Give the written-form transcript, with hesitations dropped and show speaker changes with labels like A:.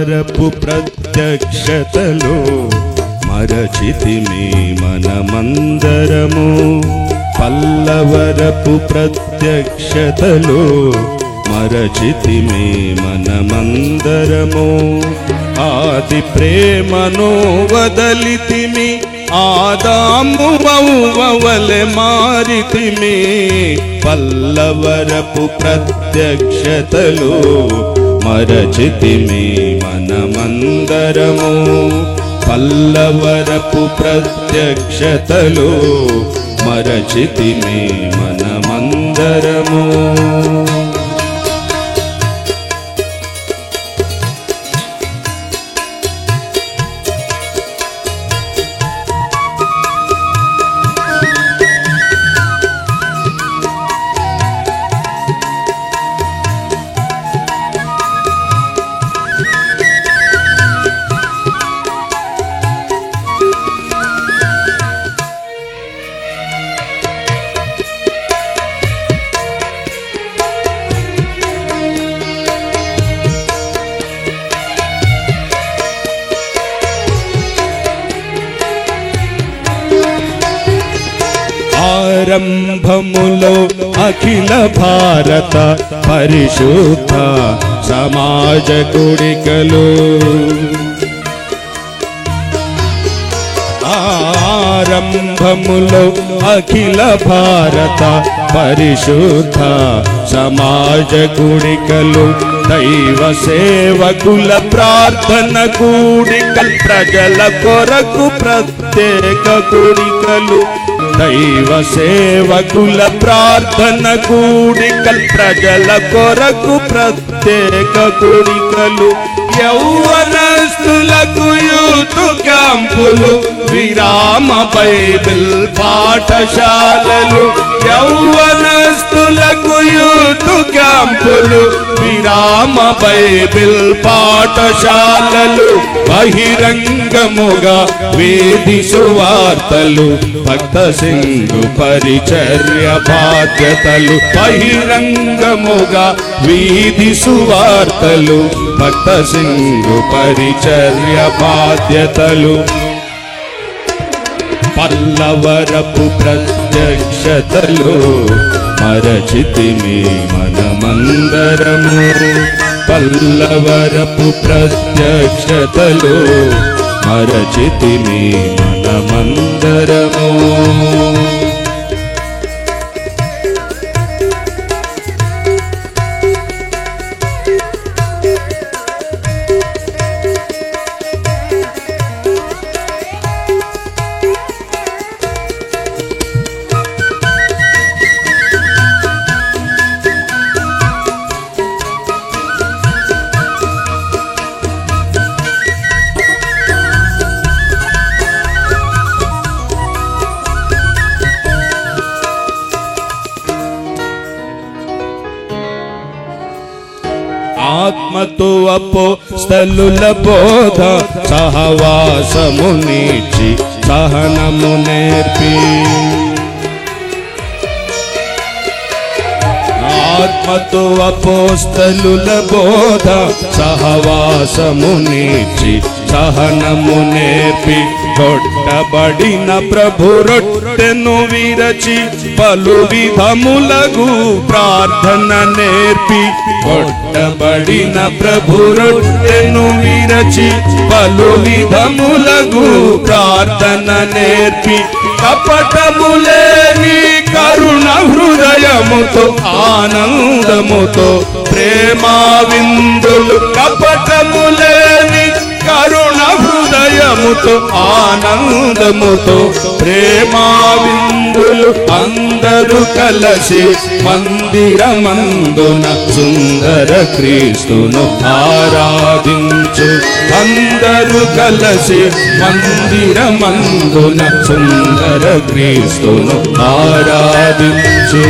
A: పల్లవరపు ప్రత్యక్షతలో మరచితిమి మనమందరము. పల్లవరపు ప్రత్యక్షతలో మరచితిమి మనమందరము. ఆది ప్రేమను వదలితిమి, ఆదాము వలె మారితిమి. పల్లవరపు ప్రత్యక్షతలో మరచితిమి మనమందరము. పల్లవరపు ప్రత్యక్షతలో మరచితిమి మనమందరము. ఆరంభములో అఖిల భారత పరిశుద్ధ సమాజ కూడికలు, ఆరంభములో అఖిల భారత పరిశుద్ధ సమాజ కూడికలు, దైవ సేవకుల ప్రార్థన కూడికలు, ప్రజల కొరకు ప్రత్యేక కూడికలు. దైవ సేవకుల ప్రార్థన కూడికలు, ప్రజల కొరకు ప్రత్యేక కూడికలు. యౌవనస్తులకు యూత్ క్యాంపులు, విరామ బైబిల్ పాఠశాలలు. యౌవనస్తులకు యూత్ క్యాంపులు, విరామ బైబిల్ పాఠశాలలు. బహిరంగముగా వేది సువార్తలు, భక్త సింధు పరిచర్య బాధ్యతలు. బహిరంగముగా వీధి సువార్తలు, భక్త సింధు పరిచర్య బాధ్యతలు. పల్లవరపు ప్రత్యక్షతలో మరచితిమి మనమందరము. పల్లవరపు ప్రత్యక్షతలో మరచితిమి మనమందరము. ఆత్మతో అపోస్తలుల బోధ, సహవాసమునిచ్చి సహనము నేర్పి. ఆత్మతో అపోస్తలుల బోధ, సహవాసమునిచ్చి సహనము నేర్పి. కొట్టబడిన ప్రభు రొట్టెను విరచి, పలు విధములగు ప్రార్థన నేర్పి. కొట్టబడిన ప్రభు రొట్టెను విరచి, పలు విధములగు ప్రార్థన నేర్పి. కపటములేని కరుణ హృదయముతో, ఆనందముతో ప్రేమా విందులు. కపటములేని కరుణ హృదయముతో, ఆనందముతో ప్రేమా విందులు. అందరూ కలసి మందిరమందున సుందర క్రీస్తును ఆరాధించు. అందరూ కలసి మందిరమందున సుందర క్రీస్తును ఆరాధించు.